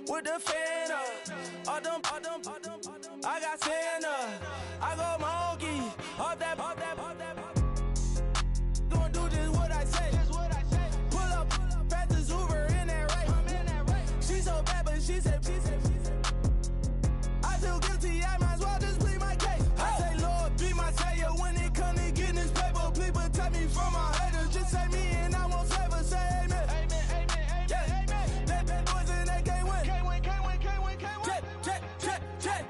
with the fan up. I got Santa. I go monkey. Up that. Gonna do just what I say. Pull up, fast as Uber in that race. She so bad, but she said. I feel guilty, I might as well just plead my case. I say, Lord, be my savior when it come to getting this paper. Please protect me from my haters. Just say me and I won't save her. Say amen. Yeah. They bad boys and they can't win. Check.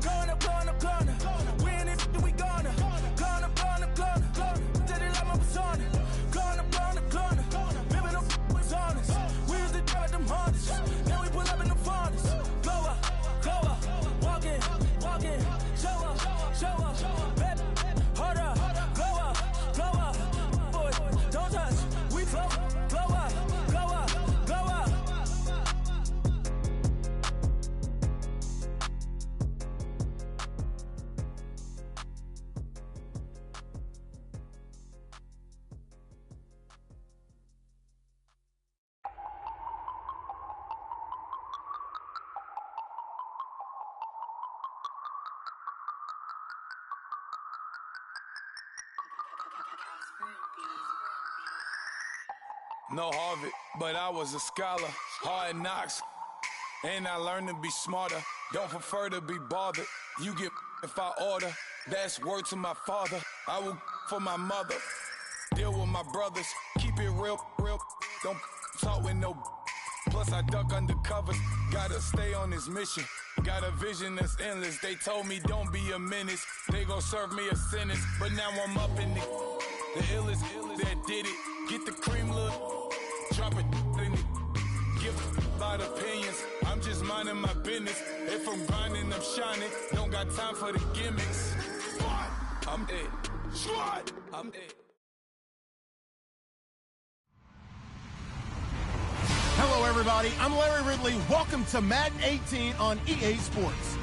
Corner. We in this, we gonna. Corner. Tell they like my persona. Corner. Remember them was honest. We used to drive them Hondas. Now we pull up in the furnace. Glow up. Walking. Show up. Baby, hold up. Glow up. Boys, don't touch. We flow. Glow up. No Harvard, but I was a scholar. Hard knocks, and I learned to be smarter. Don't prefer to be bothered. You get if I order. That's word to my father. I will for my mother. Deal with my brothers. Keep it real. Don't talk with no. Plus I duck undercovers. Gotta stay on this mission. Got a vision that's endless. They told me don't be a menace. They gon' serve me a sentence. But now I'm up in the illest that did it. Get the cream look. Drop it in it. Give out opinions. I'm just minding my business. If I'm grinding, I'm shining. Don't got time for the gimmicks. I'm it. I'm it. Hello, everybody. I'm Larry Ridley. Welcome to Madden 18 on EA Sports.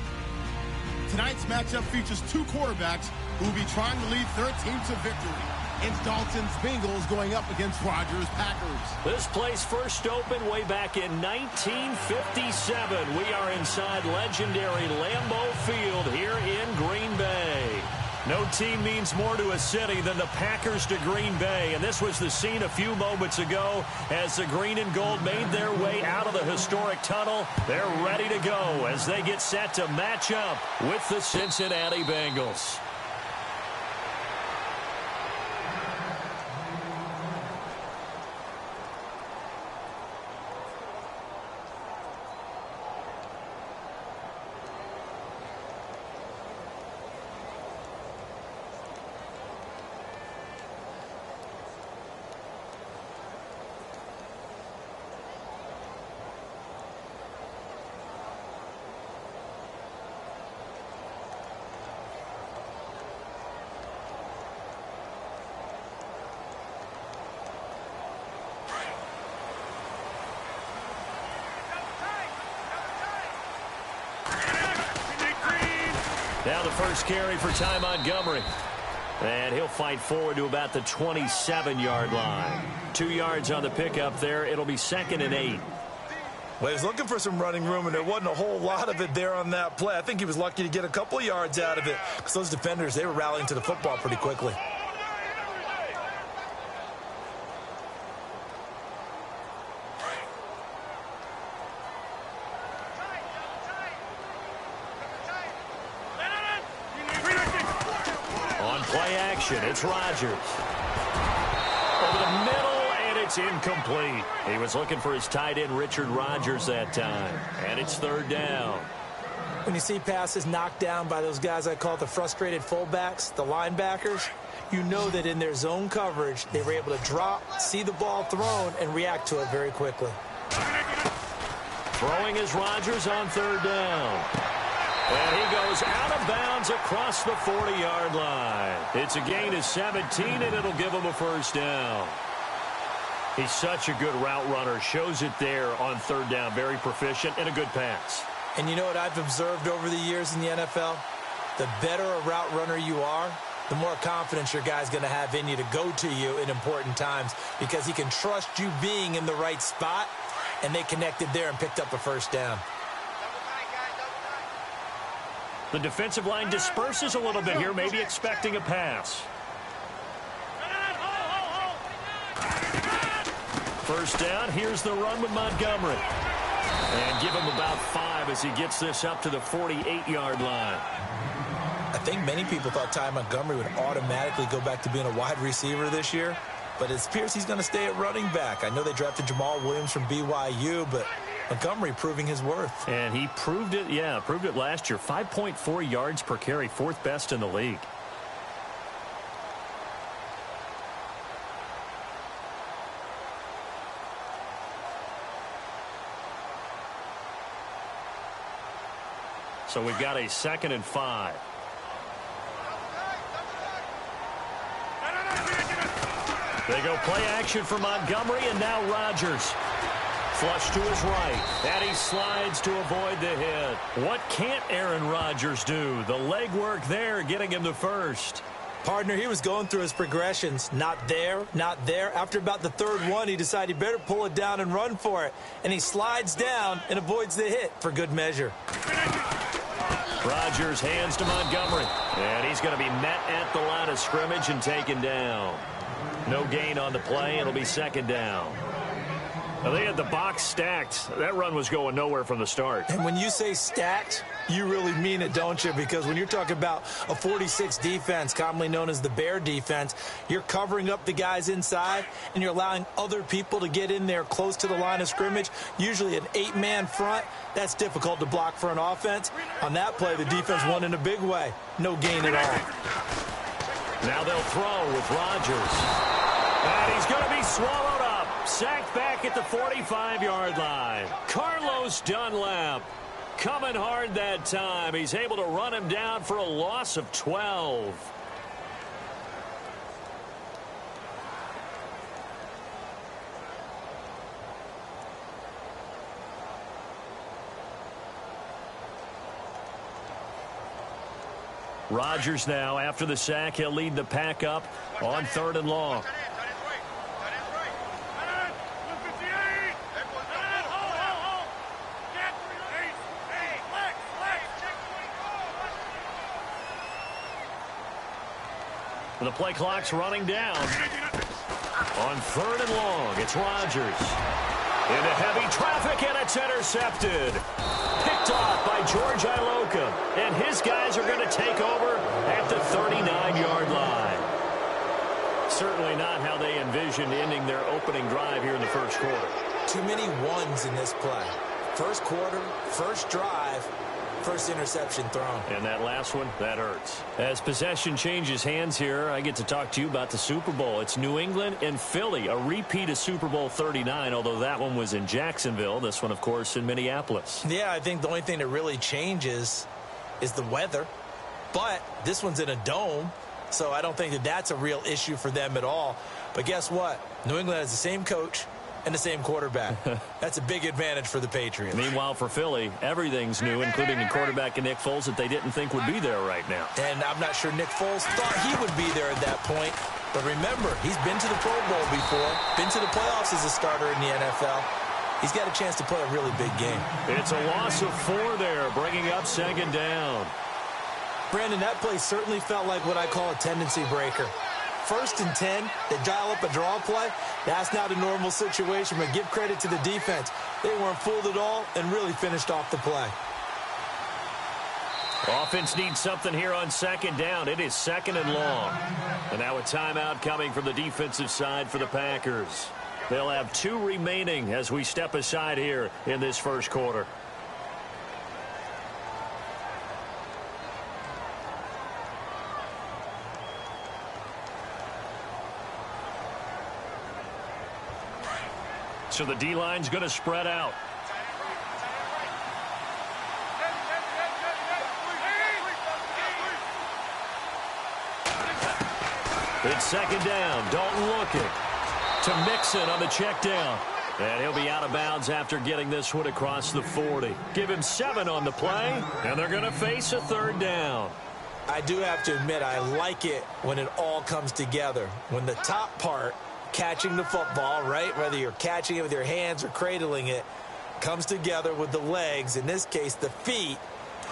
Tonight's matchup features two quarterbacks who will be trying to lead their team to victory. It's Dalton's Bengals going up against Rodgers' Packers. This place first opened way back in 1957. We are inside legendary Lambeau Field here in Green Bay. No team means more to a city than the Packers to Green Bay, and this was the scene a few moments ago as the green and gold made their way out of the historic tunnel. They're ready to go as they get set to match up with the Cincinnati Bengals. Now the first carry for Ty Montgomery. And he'll fight forward to about the 27-yard line. 2 yards on the pickup there. It'll be 2nd and 8. Well, he was looking for some running room, and there wasn't a whole lot of it there on that play. I think he was lucky to get a couple of yards out of it because those defenders, they were rallying to the football pretty quickly. It's Rodgers. Over the middle, and it's incomplete. He was looking for his tight end, Richard Rodgers, that time. And it's 3rd down. When you see passes knocked down by those guys I call the frustrated fullbacks, the linebackers, you know that in their zone coverage, they were able to drop, see the ball thrown, and react to it very quickly. Throwing is Rodgers on 3rd down. And he goes out of bounds across the 40-yard line. It's a gain of 17, and it'll give him a 1st down. He's such a good route runner. Shows it there on 3rd down. Very proficient and a good pass. And you know what I've observed over the years in the NFL? The better a route runner you are, the more confidence your guy's going to have in you to go to you in important times because he can trust you being in the right spot, and they connected there and picked up a 1st down. The defensive line disperses a little bit here, maybe expecting a pass. First down, here's the run with Montgomery. And give him about 5 as he gets this up to the 48-yard line. I think many people thought Ty Montgomery would automatically go back to being a wide receiver this year, but it appears he's going to stay at running back. I know they drafted Jamal Williams from BYU, but Montgomery proving his worth. And he proved it, proved it last year. 5.4 yards per carry, 4th best in the league. So we've got a 2nd and 5. They go play action for Montgomery, and now Rodgers. Flush to his right, and he slides to avoid the hit. What can't Aaron Rodgers do? The leg work there, getting him the first. Partner, he was going through his progressions. Not there, not there. After about the 3rd one, he decided he better pull it down and run for it. And he slides down and avoids the hit for good measure. Rodgers hands to Montgomery, and he's going to be met at the line of scrimmage and taken down. No gain on the play. It'll be 2nd down. Now, they had the box stacked. That run was going nowhere from the start. And when you say stacked, you really mean it, don't you? Because when you're talking about a 46 defense, commonly known as the Bear defense, you're covering up the guys inside, and you're allowing other people to get in there close to the line of scrimmage, usually an 8-man front. That's difficult to block for an offense. On that play, the defense won in a big way. No gain at all. Now they'll throw with Rodgers. And he's going to be swallowed up. Sacked back at the 45-yard line. Carlos Dunlap coming hard that time. He's able to run him down for a loss of 12. Rodgers now, after the sack, he'll lead the pack up on 3rd and long. The play clock's running down. On 3rd and long, it's Rodgers. Into heavy traffic, and it's intercepted. Picked off by George Iloka. And his guys are going to take over at the 39-yard line. Certainly not how they envisioned ending their opening drive here in the 1st quarter. Too many ones in this play. 1st quarter, 1st drive, 1st interception thrown. And that last one, that hurts. As possession changes hands here, I get to talk to you about the Super Bowl. It's New England and Philly, a repeat of Super Bowl 39, although that one was in Jacksonville. This one, of course, in Minneapolis. Yeah, I think the only thing that really changes is the weather. But this one's in a dome, so I don't think that that's a real issue for them at all. But guess what? New England has the same coach and the same quarterback. That's a big advantage for the Patriots. Meanwhile, for Philly, everything's new, including a quarterback in Nick Foles that they didn't think would be there right now. And I'm not sure Nick Foles thought he would be there at that point. But remember, he's been to the Pro Bowl before, been to the playoffs as a starter in the NFL. He's got a chance to play a really big game. It's a loss of 4 there, bringing up 2nd down. Brandon, that play certainly felt like what I call a tendency breaker. 1st and 10, they dial up a draw play. That's not a normal situation, but give credit to the defense. They weren't fooled at all and really finished off the play. Offense needs something here on 2nd down. It is 2nd and long. And now a timeout coming from the defensive side for the Packers. They'll have 2 remaining as we step aside here in this 1st quarter. So the D-line's going to spread out. It's 2nd down. Dalton looking to Mixon on the check down. And he'll be out of bounds after getting this one across the 40. Give him 7 on the play, and they're going to face a 3rd down. I do have to admit, I like it when it all comes together. When the top part, catching the football, right, whether you're catching it with your hands or cradling it, comes together with the legs, in this case the feet,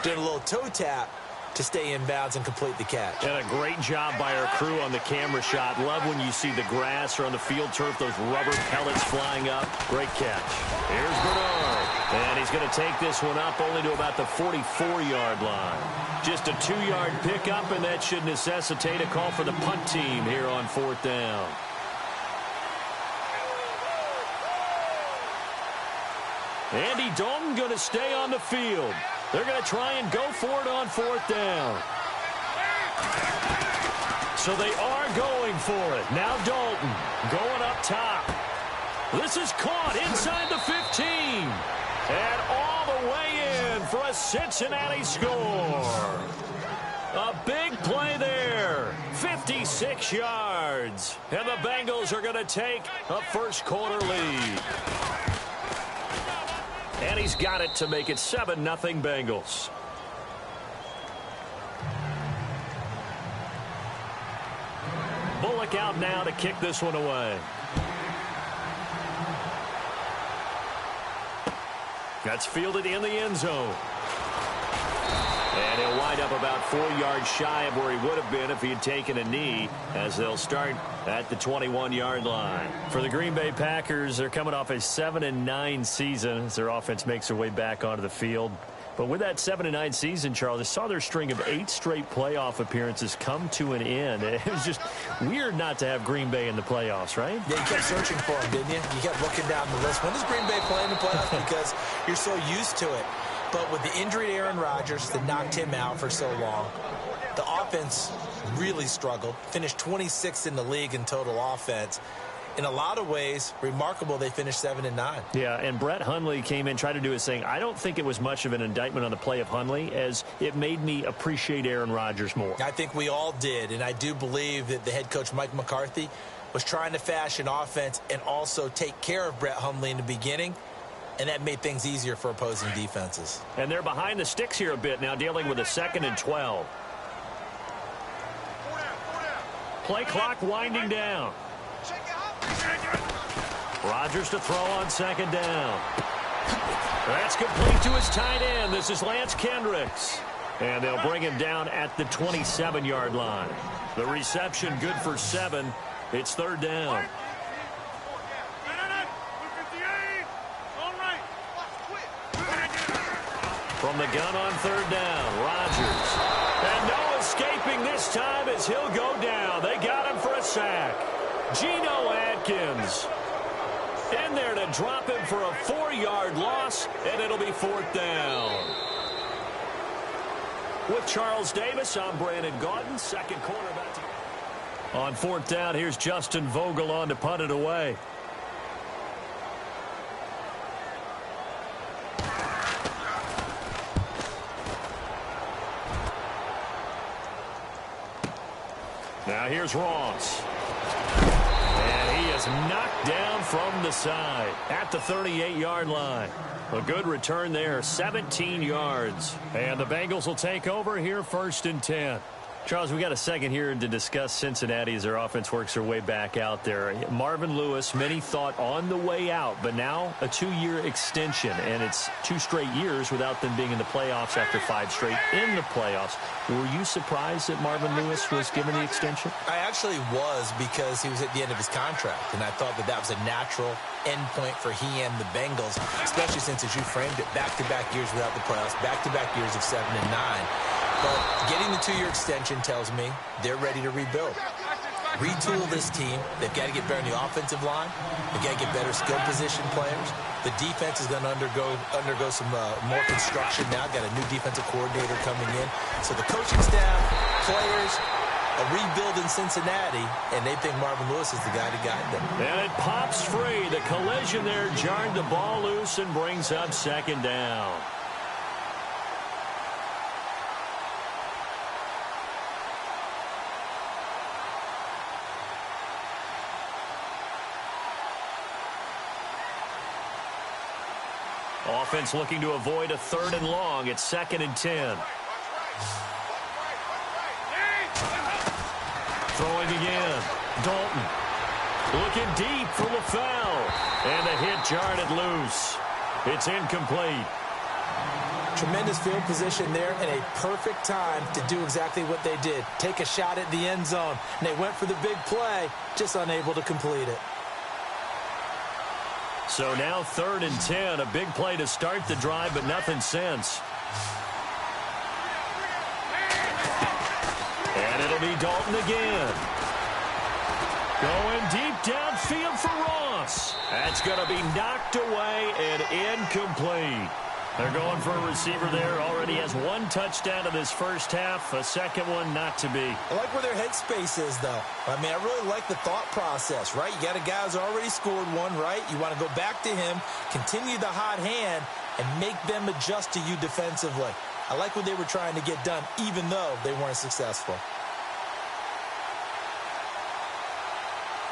doing a little toe tap, to stay in bounds and complete the catch. And a great job by our crew on the camera shot. Love when you see the grass or on the field turf, those rubber pellets flying up. Great catch. Here's Bernard. And he's going to take this one up only to about the 44-yard line. Just a 2-yard pickup, and that should necessitate a call for the punt team here on 4th down. Andy Dalton going to stay on the field. They're going to try and go for it on 4th down. So they are going for it. Now Dalton going up top. This is caught inside the 15. And all the way in for a Cincinnati score. A big play there. 56 yards. And the Bengals are going to take a first-quarter lead. And he's got it to make it 7-0 Bengals. Bullock out now to kick this one away. That's fielded in the end zone. And he'll wind up about 4 yards shy of where he would have been if he had taken a knee, as they'll start at the 21-yard line. For the Green Bay Packers, they're coming off a 7-9 season as their offense makes their way back onto the field. But with that 7-9 season, Charles, I saw their string of 8 straight playoff appearances come to an end. It was just weird not to have Green Bay in the playoffs, right? Yeah, you kept searching for them, didn't you? You kept looking down the list. When does Green Bay play in the playoffs? Because you're so used to it. But with the injury to Aaron Rodgers that knocked him out for so long, the offense really struggled. Finished 26th in the league in total offense. In a lot of ways, remarkable they finished 7-9. Yeah, and Brett Hundley came in, tried to do his thing. I don't think it was much of an indictment on the play of Hundley, as it made me appreciate Aaron Rodgers more. I think we all did, and I do believe that the head coach, Mike McCarthy, was trying to fashion offense and also take care of Brett Hundley in the beginning, and that made things easier for opposing defenses. And they're behind the sticks here a bit now, dealing with a 2nd and 12. Play clock winding down. Rodgers to throw on 2nd down. That's complete to his tight end. This is Lance Kendricks. And they'll bring him down at the 27-yard line. The reception good for 7. It's 3rd down. From the gun on 3rd down, Rodgers. And no escaping this time as he'll go down. They got him for a sack. Geno Atkins in there to drop him for a 4-yard loss, and it'll be 4th down. With Charles Davis, I'm Brandon Gaudin, second quarterback. On 4th down, here's Justin Vogel on to punt it away. Now here's Ross. And he is knocked down from the side at the 38-yard line. A good return there, 17 yards. And the Bengals will take over here 1st and 10. Charles, we got a second here to discuss Cincinnati as their offense works their way back out there. Marvin Lewis, many thought on the way out, but now a 2-year extension, and it's 2 straight years without them being in the playoffs after 5 straight in the playoffs. Were you surprised that Marvin Lewis was given the extension? I actually was, because he was at the end of his contract, and I thought that that was a natural end point for he and the Bengals, especially since, as you framed it, back-to-back years without the playoffs, back-to-back years of 7 and 9. But getting the 2-year extension tells me they're ready to rebuild. Retool this team. They've got to get better in the offensive line. They've got to get better skill position players. The defense is going to undergo some more construction now. Got a new defensive coordinator coming in. So the coaching staff, players, a rebuild in Cincinnati, and they think Marvin Lewis is the guy to guide them. And it pops free. The collision there jarred the ball loose and brings up 2nd down. Offense looking to avoid a 3rd and long. It's 2nd and 10. Throwing again. Dalton. Looking deep for LaFell. And the hit jarred it loose. It's incomplete. Tremendous field position there and a perfect time to do exactly what they did. Take a shot at the end zone. And they went for the big play, just unable to complete it. So now 3rd and 10. A big play to start the drive, but nothing since. And it'll be Dalton again. Going deep downfield for Ross. That's going to be knocked away and incomplete. They're going for a receiver there. Already has 1 touchdown in this first half. A second one not to be. I like where their headspace is, though. I mean, I really like the thought process, right? You got a guy who's already scored one, right? You want to go back to him, continue the hot hand, and make them adjust to you defensively. I like what they were trying to get done, even though they weren't successful.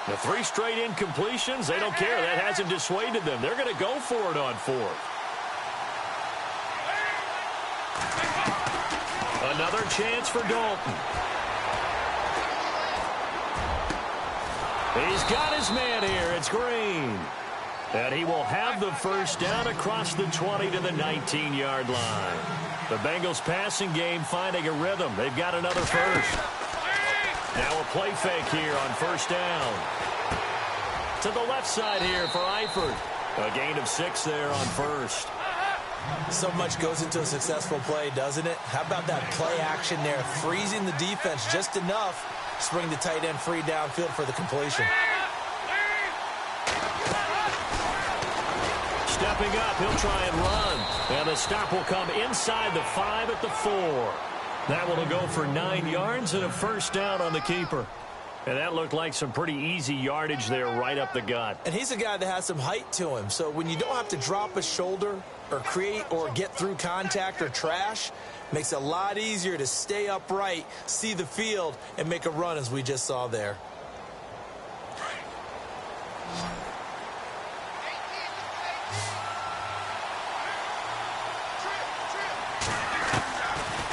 The 3 straight incompletions, they don't care. That hasn't dissuaded them. They're going to go for it on 4th. Another chance for Dalton. He's got his man here. It's Green. And he will have the first down across the 20 to the 19-yard line. The Bengals passing game finding a rhythm. They've got another first. Now a play fake here on first down. To the left side here for Eifert. A gain of 6 there on first. So much goes into a successful play, doesn't it? How about that play action there, freezing the defense just enough to bring the tight end free downfield for the completion. Stepping up, he'll try and run. And the stop will come inside the 5 at the 4. That one will go for 9 yards and a first down on the keeper. And that looked like some pretty easy yardage there right up the gut. And he's a guy that has some height to him. So when you don't have to drop a shoulder or create or get through contact or trash, makes it a lot easier to stay upright, see the field, and make a run as we just saw there.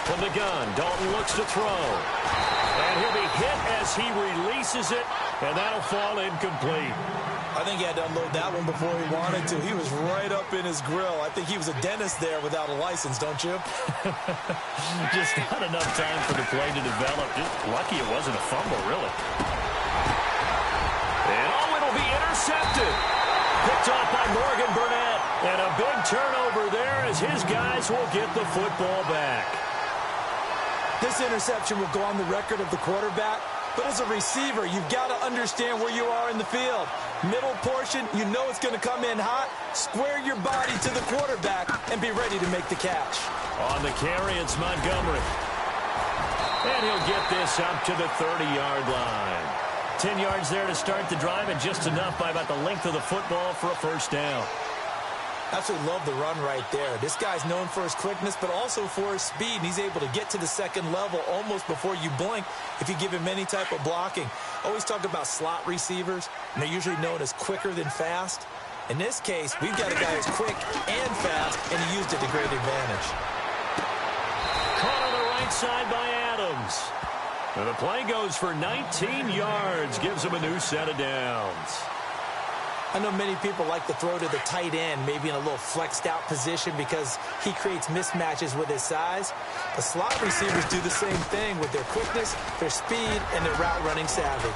From the gun, Dalton looks to throw. And he'll be hit as he releases it, and that'll fall incomplete. I think he had to unload that one before he wanted to. He was right up in his grill. I think he was a dentist there without a license, don't you? Just not enough time for the play to develop. Just lucky it wasn't a fumble, really. And it'll be intercepted. Picked off by Morgan Burnett. And a big turnover there as his guys will get the football back. This interception will go on the record of the quarterback, but as a receiver, you've got to understand where you are in the field. Middle portion, you know it's going to come in hot. Square your body to the quarterback and be ready to make the catch. On the carry, it's Montgomery. And he'll get this up to the 30-yard line. 10 yards there to start the drive, and just enough by about the length of the football for a first down. Absolutely love the run right there. This guy's known for his quickness, but also for his speed, and he's able to get to the second level almost before you blink if you give him any type of blocking. Always talk about slot receivers, and they're usually known as quicker than fast. In this case, we've got a guy who's quick and fast, and he used it to great advantage. Caught on the right side by Adams. And the play goes for 19 yards, gives him a new set of downs. I know many people like to throw to the tight end, maybe in a little flexed out position because he creates mismatches with his size. The slot receivers do the same thing with their quickness, their speed, and their route running savvy.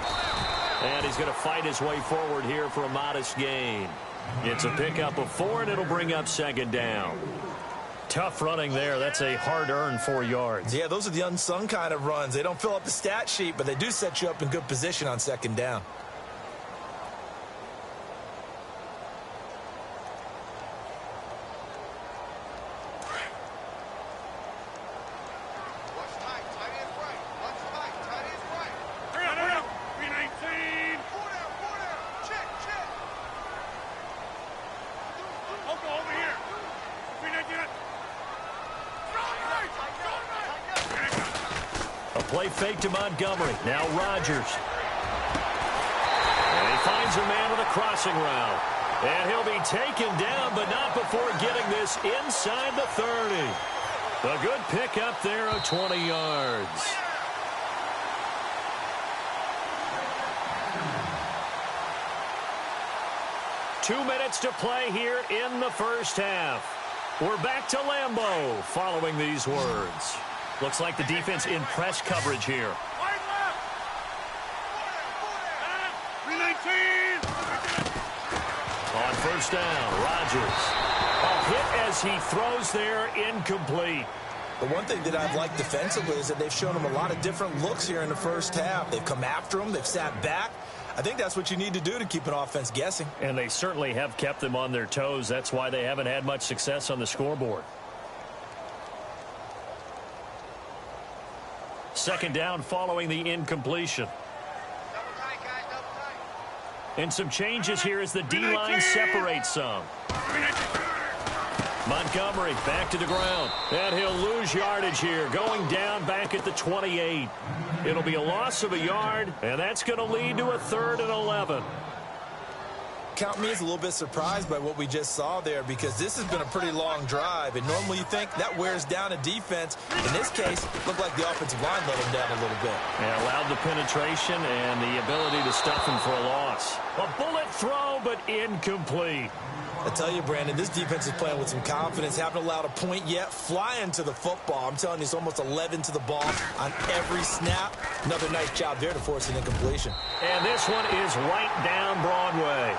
And he's going to fight his way forward here for a modest gain. It's a pickup of 4, and it'll bring up second down. Tough running there. That's a hard-earned 4 yards. Yeah, those are the unsung kind of runs. They don't fill up the stat sheet, but they do set you up in good position on second down. Play fake to Montgomery. Now Rodgers. And he finds a man with a crossing route. And he'll be taken down, but not before getting this inside the 30. A good pickup there of 20 yards. Two minutes to play here in the first half. We're back to Lambeau following these words. Looks like the defense in press coverage here. On first down, Rodgers. A hit as he throws there, incomplete. The one thing that I've liked defensively is that they've shown him a lot of different looks here in the first half. They've come after him. They've sat back. I think that's what you need to do to keep an offense guessing. And they certainly have kept them on their toes. That's why they haven't had much success on the scoreboard. Second down following the incompletion. And some changes here as the D-line separates some. Montgomery back to the ground. And he'll lose yardage here, going down back at the 28. It'll be a loss of a yard, and that's going to lead to a 3rd and 11. Count me as a little bit surprised by what we just saw there, because this has been a pretty long drive, and normally you think that wears down a defense. In this case, looked like the offensive line let him down a little bit. And allowed the penetration and the ability to stuff him for a loss. A bullet throw, but incomplete. I tell you, Brandon, this defense is playing with some confidence. Haven't allowed a point yet. Flying to the football. I'm telling you, it's almost 11 to the ball on every snap. Another nice job there to force an incompletion. And this one is right down Broadway.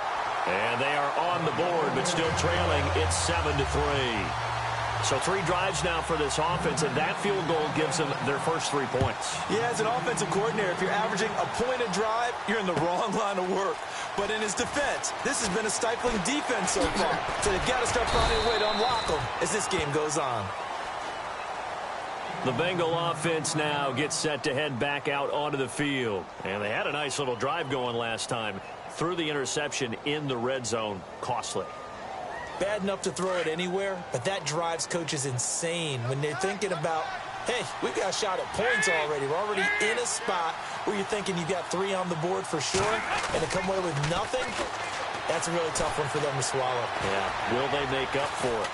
And they are on the board, but still trailing. It's 7-3. So 3 drives now for this offense, and that field goal gives them their first 3 points. Yeah, as an offensive coordinator, if you're averaging a point a drive, you're in the wrong line of work. But in his defense, this has been a stifling defense so far. So they've got to start finding a way to unlock them as this game goes on. The Bengal offense now gets set to head back out onto the field. And they had a nice little drive going last time. Through the interception in the red zone, costly. Bad enough to throw it anywhere, but that drives coaches insane when they're thinking about, hey, we've got a shot at points already. We're already in a spot where you're thinking you got 3 on the board for sure, and to come away with nothing, that's a really tough one for them to swallow. Yeah, will they make up for it?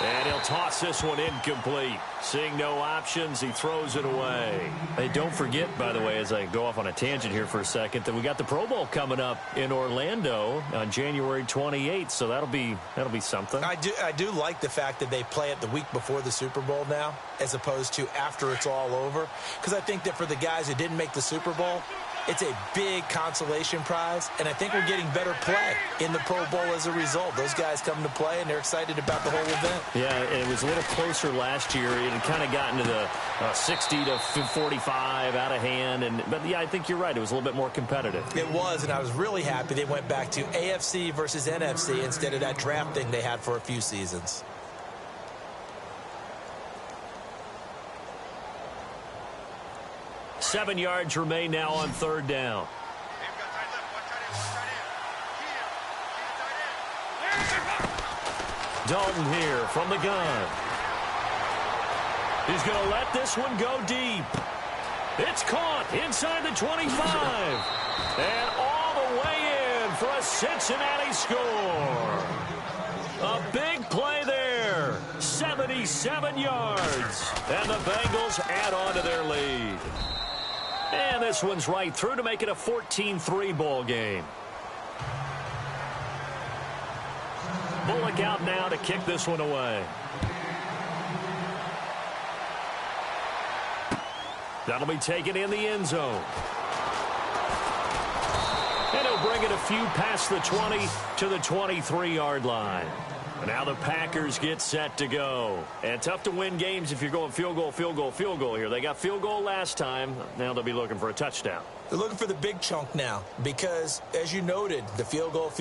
And he'll toss this one incomplete. Seeing no options, he throws it away. Hey, don't forget, by the way, as I go off on a tangent here for a second, that we got the Pro Bowl coming up in Orlando on January 28th, so that'll be something. I do like the fact that they play it the week before the Super Bowl now, as opposed to after it's all over, because I think that for the guys who didn't make the Super Bowl, it's a big consolation prize, and I think we're getting better play in the Pro Bowl as a result. Those guys come to play, and they're excited about the whole event. Yeah, it was a little closer last year. It had kind of gotten to the 60 to 45 out of hand. But, yeah, I think you're right. It was a little bit more competitive. It was, and I was really happy they went back to AFC versus NFC instead of that draft thing they had for a few seasons. Seven yards remain now on 3rd down. Dalton here from the gun. He's going to let this one go deep. It's caught inside the 25. And all the way in for a Cincinnati score. A big play there. 77 yards. And the Bengals add on to their lead. And this one's right through to make it a 14-3 ball game. Bullock out now to kick this one away. That'll be taken in the end zone. And he'll bring it a few past the 20 to the 23-yard line. Now the Packers get set to go. And tough to win games if you're going field goal, field goal, field goal here. They got field goal last time. Now they'll be looking for a touchdown. They're looking for the big chunk now because, as you noted, the field goal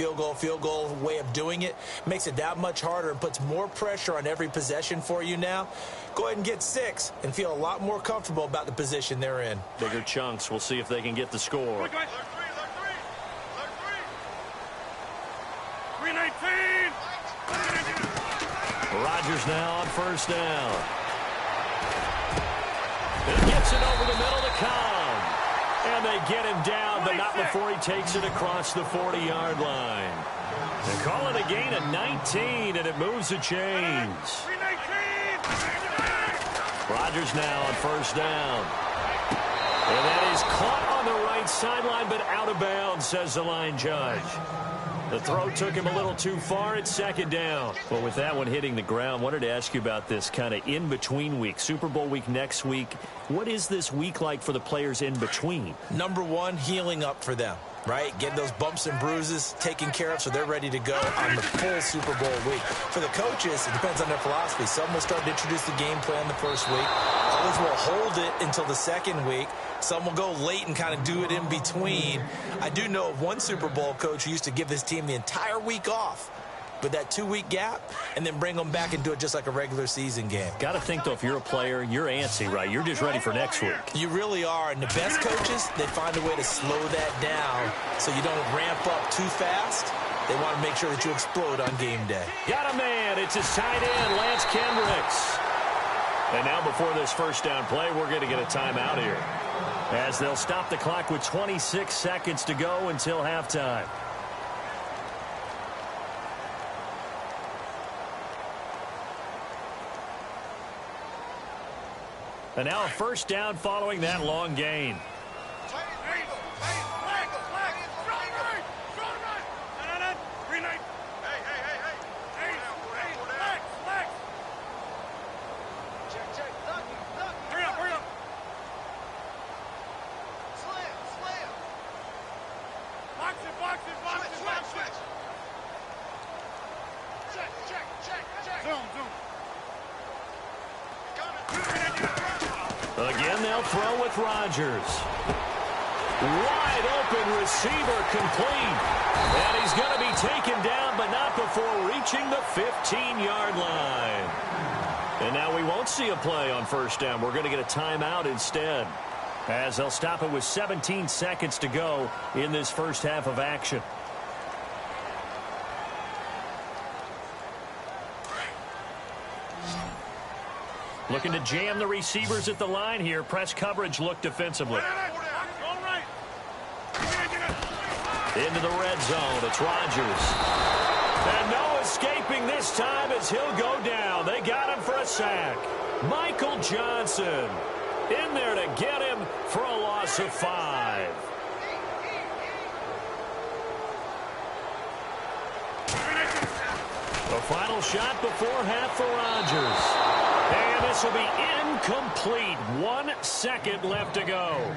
way of doing it makes it that much harder and puts more pressure on every possession for you now. Go ahead and get 6 and feel a lot more comfortable about the position they're in. Bigger chunks. We'll see if they can get the score. 319. Rodgers now on first down. He gets it over the middle to Cobb. And they get him down, but not before he takes it across the 40-yard line. They call it a gain of 19, and it moves the chains. Rodgers now on first down. And that is caught on the right sideline, but out of bounds, says the line judge. The throw took him a little too far. It's second down. Well, with that one hitting the ground, I wanted to ask you about this kind of in-between week. Super Bowl week next week. What is this week like for the players in between? Number one, healing up for them, right? Get those bumps and bruises taken care of so they're ready to go on the full Super Bowl week. For the coaches, it depends on their philosophy. Some will start to introduce the game plan the first week. Others will hold it until the second week. Some will go late and kind of do it in between. I do know of one Super Bowl coach who used to give his team the entire week off with that 2-week gap and then bring them back and do it just like a regular season game. Got to think, though, if you're a player, you're antsy, right? You're just ready for next week. You really are. And the best coaches, they find a way to slow that down so you don't ramp up too fast. They want to make sure that you explode on game day. Got a man. It's his tight end, Lance Kendricks. And now before this first down play, we're going to get a timeout here, as they'll stop the clock with 26 seconds to go until halftime. And now a first down following that long gain. Again, they'll throw with Rodgers. Wide open receiver complete. And he's going to be taken down, but not before reaching the 15-yard line. And now we won't see a play on first down. We're going to get a timeout instead, as they'll stop it with 17 seconds to go in this first half of action. Looking to jam the receivers at the line here. Press coverage look defensively. Into the red zone. It's Rodgers. And no escaping this time as he'll go down. They got him for a sack. Michael Johnson in there to get him for a loss of 5. The final shot before half for Rodgers. And this will be incomplete. 1 second left to go.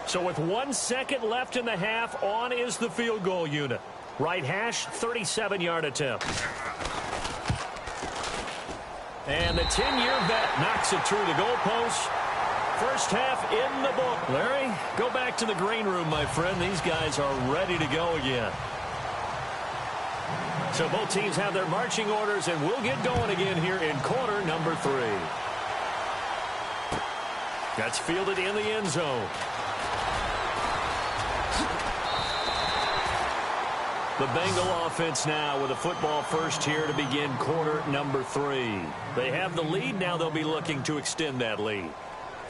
So with 1 second left in the half, on is the field goal unit. Right hash, 37-yard attempt. And the 10-year vet knocks it through the goalpost. First half in the book. Larry, go back to the green room, my friend. These guys are ready to go again. So both teams have their marching orders, and we'll get going again here in quarter number 3. That's fielded in the end zone. The Bengal offense now with a football first here to begin quarter number 3. They have the lead. Now they'll be looking to extend that lead.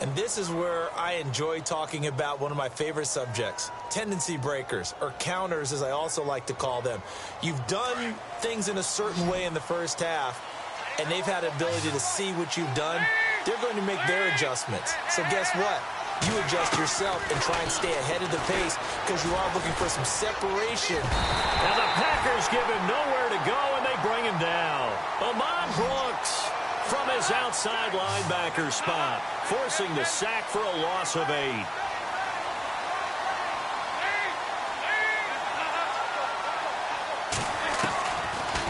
And this is where I enjoy talking about one of my favorite subjects, tendency breakers, or counters as I also like to call them. You've done things in a certain way in the first half, and they've had the ability to see what you've done. They're going to make their adjustments. So guess what? You adjust yourself and try and stay ahead of the pace because you are looking for some separation. Now the Packers give him nowhere to go, and they bring him down. Ahmad Brooks from his outside linebacker spot, forcing the sack for a loss of 8.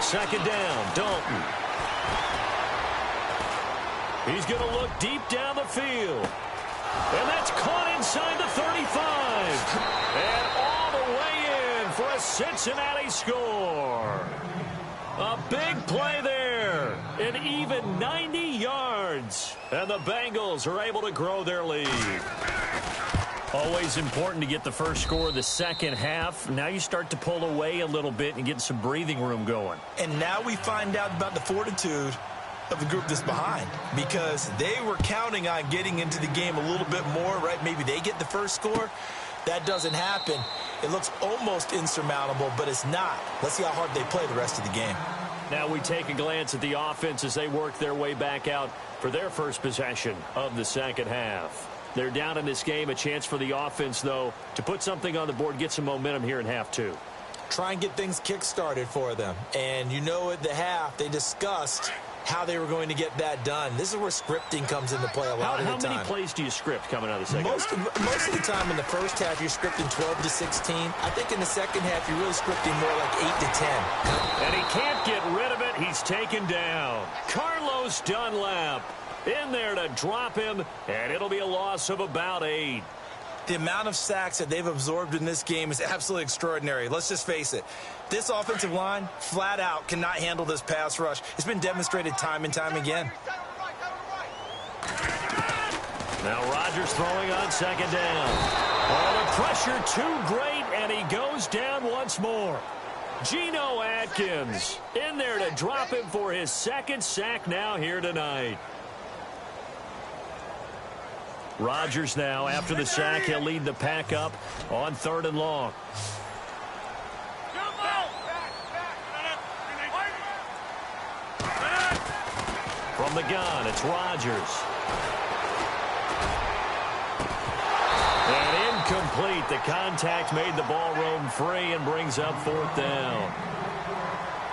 Second down, Dalton. He's going to look deep down the field. And that's caught inside the 35. And all the way in for a Cincinnati score. A big play there. An even 90 yards. And the Bengals are able to grow their lead. Always important to get the first score of the second half. Now you start to pull away a little bit and get some breathing room going. And now we find out about the fortitude of the group that's behind, because they were counting on getting into the game a little bit more, right? Maybe they get the first score. That doesn't happen. It looks almost insurmountable, but it's not. Let's see how hard they play the rest of the game. Now we take a glance at the offense as they work their way back out for their first possession of the second half. They're down in this game. A chance for the offense, though, to put something on the board, get some momentum here in half two. Try and get things kick-started for them. And you know at the half, they discussed how they were going to get that done. This is where scripting comes into play a lot of the time. How many plays do you script coming out of the second half? Most of the time in the first half, you're scripting 12 to 16. I think in the second half, you're really scripting more like 8 to 10. And he can't get rid of it. He's taken down. Carlos Dunlap in there to drop him, and it'll be a loss of about 8. The amount of sacks that they've absorbed in this game is absolutely extraordinary. Let's just face it. This offensive line, flat out, cannot handle this pass rush. It's been demonstrated time and time again. Now Rodgers throwing on second down. Oh, the pressure too great, and he goes down once more. Geno Atkins in there to drop him for his second sack now here tonight. Rodgers now, after the sack, he'll lead the pack up on 3rd and long. From the gun, it's Rodgers. And incomplete. The contact made the ball roam free and brings up 4th down.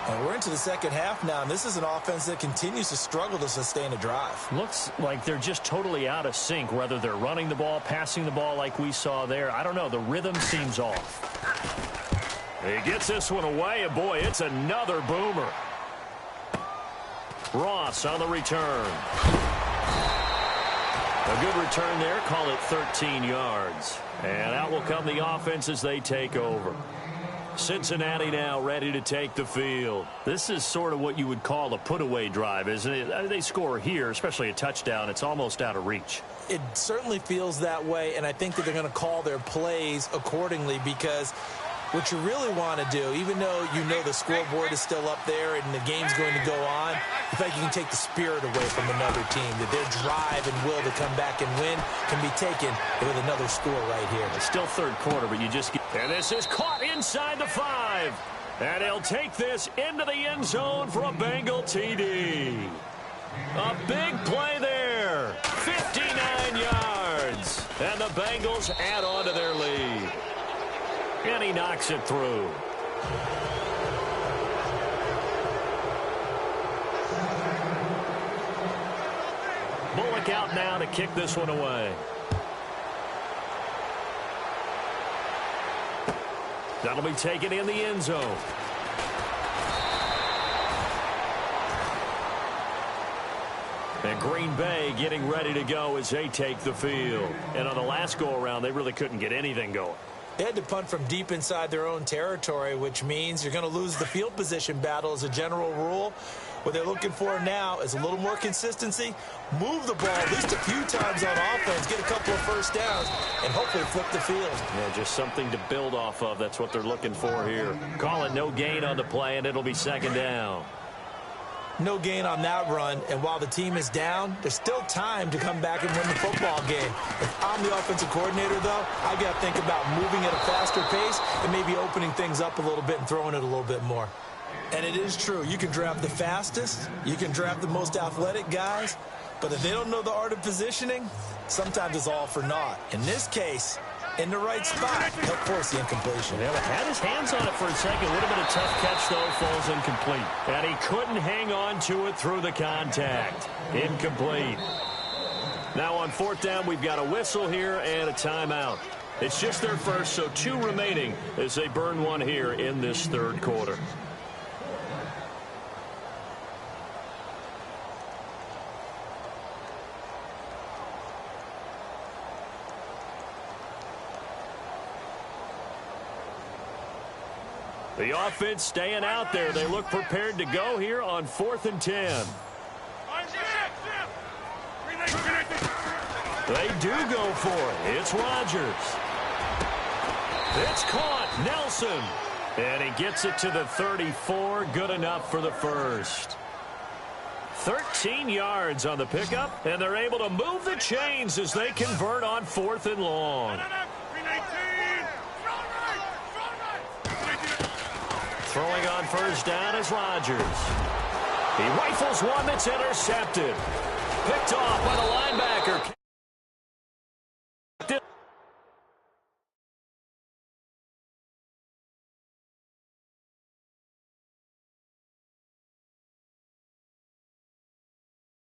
And we're into the second half now, and this is an offense that continues to struggle to sustain a drive. Looks like they're just totally out of sync, whether they're running the ball, passing the ball like we saw there. I don't know. The rhythm seems off. He gets this one away, and boy, it's another boomer. Ross on the return. A good return there. Call it 13 yards. And out will come the offense as they take over. Cincinnati now ready to take the field. This is sort of what you would call a put-away drive, isn't it? They score here, especially a touchdown. It's almost out of reach. It certainly feels that way, and I think that they're going to call their plays accordingly, because what you really want to do, even though you know the scoreboard is still up there and the game's going to go on, I think you can take the spirit away from another team, that their drive and will to come back and win can be taken with another score right here. It's still third quarter, but you just get... And this is caught inside the 5. And he'll take this into the end zone for a Bengal TD. A big play there. 59 yards. And the Bengals add on to their lead. And he knocks it through. Bullock out now to kick this one away. That'll be taken in the end zone. And Green Bay getting ready to go as they take the field. And on the last go-around, they really couldn't get anything going. They had to punt from deep inside their own territory, which means you're going to lose the field position battle as a general rule. What they're looking for now is a little more consistency, move the ball at least a few times on offense, get a couple of first downs, and hopefully flip the field. Yeah, just something to build off of. That's what they're looking for here. Call it no gain on the play, and it'll be second down. No gain on that run, and while the team is down, there's still time to come back and win the football game. If I'm the offensive coordinator, though, I got to think about moving at a faster pace and maybe opening things up a little bit and throwing it a little bit more. And it is true. You can draft the fastest. You can draft the most athletic guys. But if they don't know the art of positioning, sometimes it's all for naught. In this case, in the right spot, he'll force the incompletion. Yeah, had his hands on it for a second. Would have been a tough catch, though. Falls incomplete. And he couldn't hang on to it through the contact. Incomplete. Now on 4th down, we've got a whistle here and a timeout. It's just their first, so 2 remaining as they burn one here in this third quarter. The offense staying out there. They look prepared to go here on 4th and 10. They do go for it. It's Rodgers. It's caught. Nelson. And he gets it to the 34. Good enough for the first. 13 yards on the pickup, and they're able to move the chains as they convert on 4th and long. Throwing on first down is Rodgers. He rifles one that's intercepted. Picked off by the linebacker.